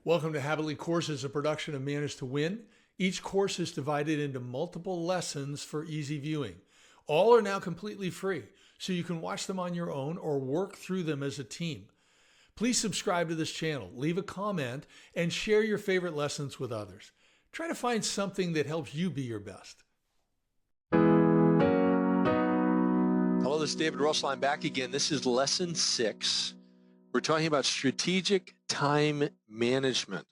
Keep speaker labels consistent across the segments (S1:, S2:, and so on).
S1: Welcome to Habitly Courses, a production of Manage to Win. Each course is divided into multiple lessons for easy viewing. All are now completely free, so you can watch them on your own or work through them as a team. Please subscribe to this channel, leave a comment, and share your favorite lessons with others. Try to find something that helps you be your best.
S2: Hello, this is David Russell. I'm back again. This is lesson 6. We're talking about strategic time management.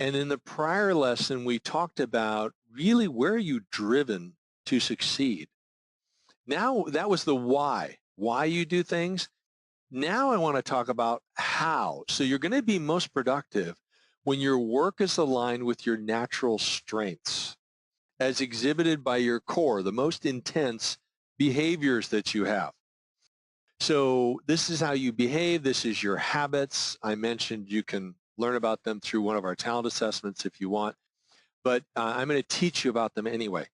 S2: And in the prior lesson, we talked about really where are you driven to succeed. Now, that was the why you do things. Now I want to talk about how. So you're going to be most productive when your work is aligned with your natural strengths, as exhibited by your core, the most intense behaviors that you have. So this is how you behave. This is your habits. I mentioned you can learn about them through one of our talent assessments if you want, but I'm going to teach you about them anyway.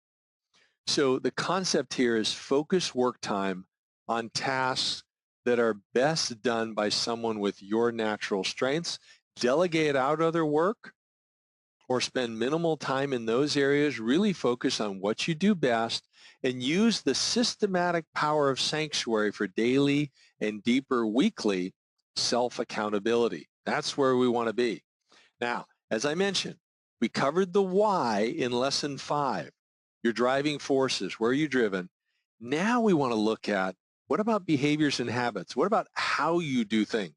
S2: So the concept here is focus work time on tasks that are best done by someone with your natural strengths. Delegate out other work or spend minimal time in those areas. Really focus on what you do best and use the systematic power of sanctuary for daily and deeper weekly self-accountability. That's where we want to be. Now, as I mentioned, we covered the why in lesson 5. Your driving forces, where are you driven? Now we want to look at what about behaviors and habits? What about how you do things?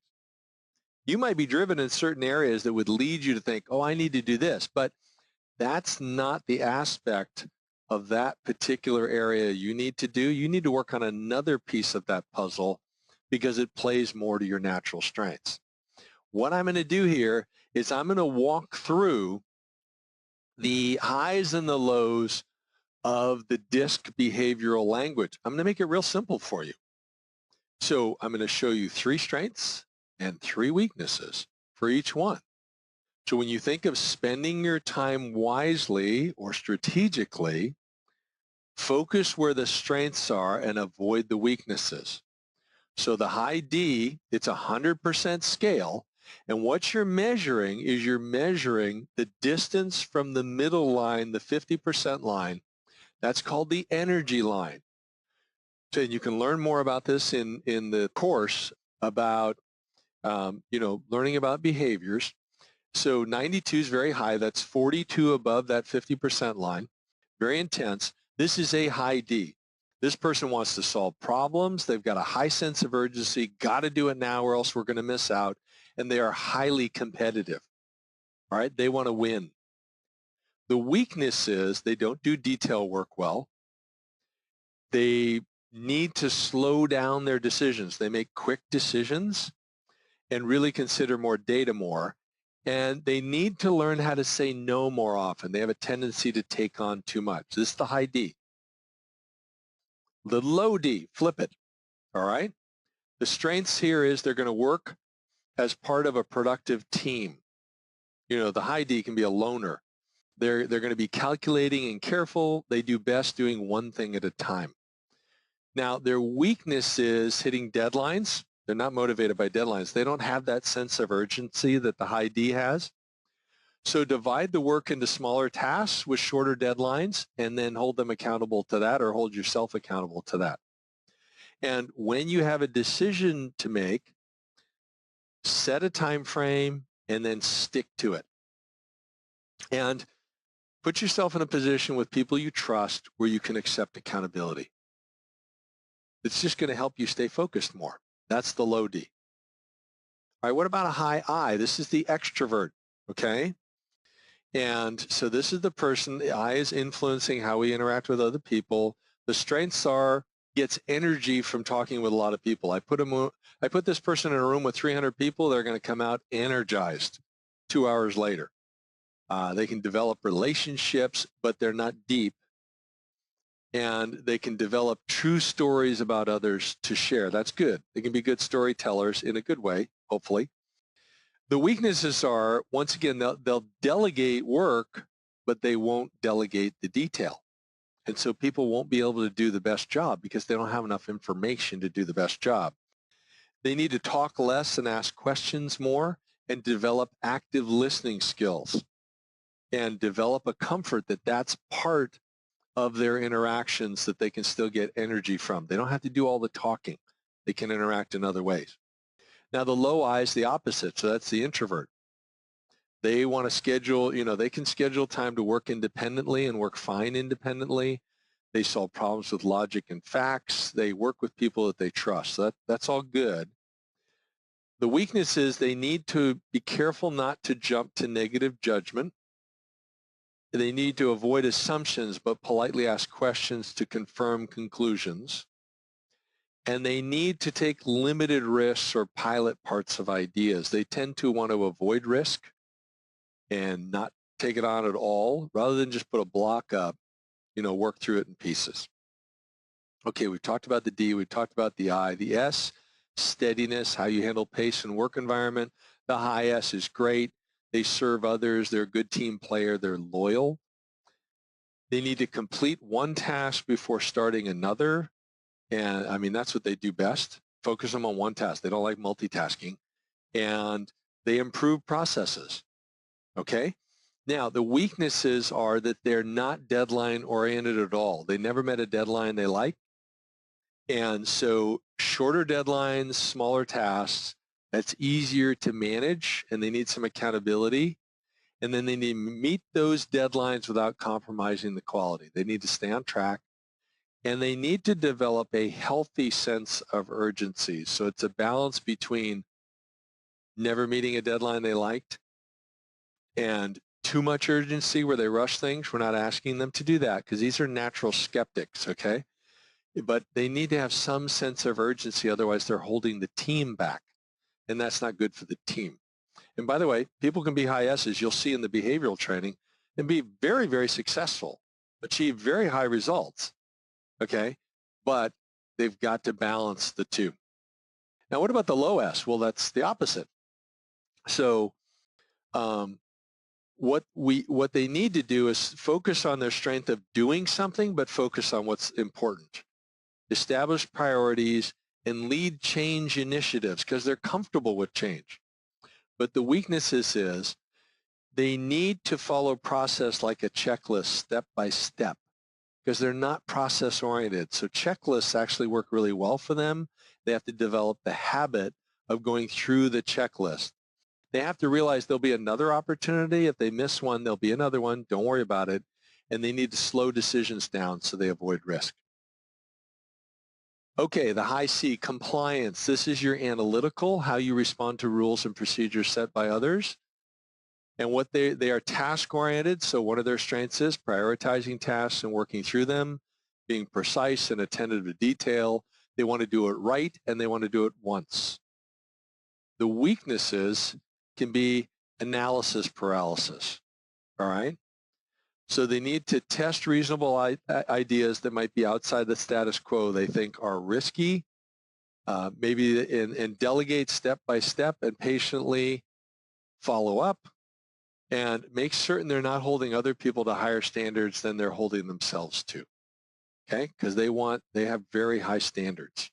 S2: You might be driven in certain areas that would lead you to think, oh, I need to do this, but that's not the aspect of that particular area you need to do. You need to work on another piece of that puzzle because it plays more to your natural strengths. What I'm going to do here is I'm going to walk through the highs and the lows of the DISC behavioral language. I'm going to make it real simple for you. So I'm going to show you 3 strengths and 3 weaknesses for each one. So when you think of spending your time wisely or strategically, focus where the strengths are and avoid the weaknesses. So the high D, it's a 100% scale. And what you're measuring is you're measuring the distance from the middle line, the 50% line. That's called the energy line. So you can learn more about this in the course about, learning about behaviors. So 92 is very high. That's 42 above that 50% line. Very intense. This is a high D. This person wants to solve problems. They've got a high sense of urgency. Got to do it now or else we're going to miss out. And they are highly competitive. All right? They want to win. The weakness is they don't do detail work well. They need to slow down their decisions. They make quick decisions and really consider more data more. And they need to learn how to say no more often. They have a tendency to take on too much. This is the high D. The low D, flip it, all right? The strengths here is they're going to work as part of a productive team. The high D can be a loner. They're going to be calculating and careful. They do best doing one thing at a time. Now, their weakness is hitting deadlines. They're not motivated by deadlines. They don't have that sense of urgency that the high D has. So divide the work into smaller tasks with shorter deadlines and then hold them accountable to that or hold yourself accountable to that. And when you have a decision to make, set a time frame and then stick to it. And put yourself in a position with people you trust where you can accept accountability. It's just going to help you stay focused more. That's the low D. All right, what about a high I? This is the extrovert, okay? And so this is the person, the I is influencing how we interact with other people. The strengths are, gets energy from talking with a lot of people. I put this person in a room with 300 people, they're going to come out energized 2 hours later. They can develop relationships, but they're not deep. And they can develop true stories about others to share. That's good. They can be good storytellers in a good way, hopefully. The weaknesses are, once again, they'll delegate work, but they won't delegate the detail. And so people won't be able to do the best job because they don't have enough information to do the best job. They need to talk less and ask questions more, and develop active listening skills and develop a comfort that that's part of their interactions that they can still get energy from. They don't have to do all the talking. They can interact in other ways. Now, the low I is the opposite, so that's the introvert. They want to schedule, they can schedule time to work independently and work fine independently. They solve problems with logic and facts. They work with people that they trust. So that's all good. The weakness is they need to be careful not to jump to negative judgment. They need to avoid assumptions, but politely ask questions to confirm conclusions. And they need to take limited risks or pilot parts of ideas. They tend to want to avoid risk and not take it on at all, rather than just put a block up, work through it in pieces. Okay, we've talked about the D, we've talked about the I. The S, steadiness, how you handle pace and work environment. The high S is great. They serve others. They're a good team player. They're loyal. They need to complete one task before starting another. And I mean, that's what they do best. Focus them on one task. They don't like multitasking. And they improve processes. Okay? Now, the weaknesses are that they're not deadline oriented at all. They never met a deadline they like. And so shorter deadlines, smaller tasks, that's easier to manage, and they need some accountability. And then they need to meet those deadlines without compromising the quality. They need to stay on track, and they need to develop a healthy sense of urgency. So it's a balance between never meeting a deadline they liked and too much urgency where they rush things. We're not asking them to do that because these are natural skeptics, okay? But they need to have some sense of urgency, otherwise they're holding the team back, and that's not good for the team. And by the way, people can be high S's, you'll see in the behavioral training, and be very, very successful, achieve very high results, okay? But they've got to balance the two. Now, what about the low S? Well, that's the opposite. So what they need to do is focus on their strength of doing something, but focus on what's important. Establish priorities and lead change initiatives because they're comfortable with change. But the weaknesses is they need to follow process like a checklist step by step because they're not process oriented. So checklists actually work really well for them. They have to develop the habit of going through the checklist. They have to realize there'll be another opportunity. If they miss one, there'll be another one. Don't worry about it. And they need to slow decisions down so they avoid risk. Okay, the high C, compliance. This is your analytical, how you respond to rules and procedures set by others. And what they are task-oriented, so one of their strengths is prioritizing tasks and working through them, being precise and attentive to detail. They want to do it right, and they want to do it once. The weaknesses can be analysis paralysis, all right? So they need to test reasonable ideas that might be outside the status quo they think are risky, maybe and delegate step by step and patiently follow up and make certain they're not holding other people to higher standards than they're holding themselves to, okay? Because they have very high standards.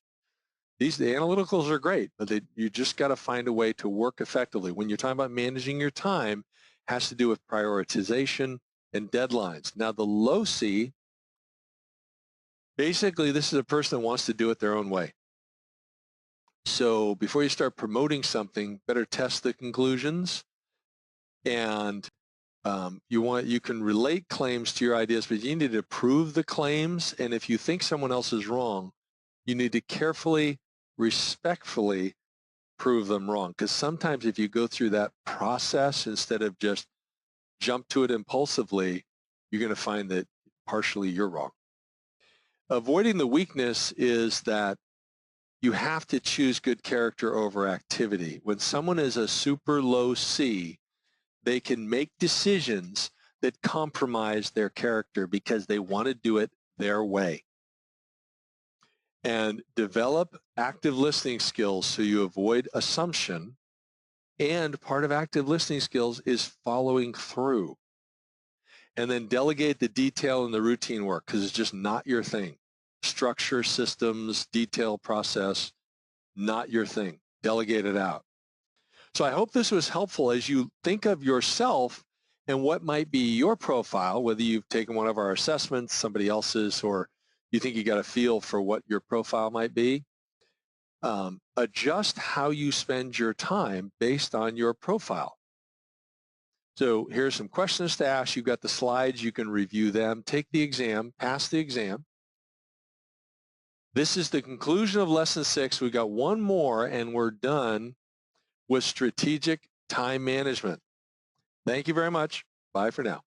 S2: The analyticals are great, but you just got to find a way to work effectively. When you're talking about managing your time, it has to do with prioritization and deadlines. Now, the low C, basically, this is a person that wants to do it their own way. So before you start promoting something, better test the conclusions. And you can relate claims to your ideas, but you need to prove the claims. And if you think someone else is wrong, you need to carefully, respectfully prove them wrong. Because sometimes if you go through that process instead of just jump to it impulsively, you're going to find that partially you're wrong. Avoiding the weakness is that you have to choose good character over activity. When someone is a super low C, they can make decisions that compromise their character because they want to do it their way. And develop active listening skills so you avoid assumption. And part of active listening skills is following through. And then delegate the detail and the routine work because it's just not your thing. Structure, systems, detail, process, not your thing. Delegate it out. So I hope this was helpful as you think of yourself and what might be your profile, whether you've taken one of our assessments, somebody else's, or you think you got a feel for what your profile might be. Adjust how you spend your time based on your profile. So here's some questions to ask. You've got the slides. You can review them. Take the exam. Pass the exam. This is the conclusion of lesson 6. We've got one more, and we're done with strategic time management. Thank you very much. Bye for now.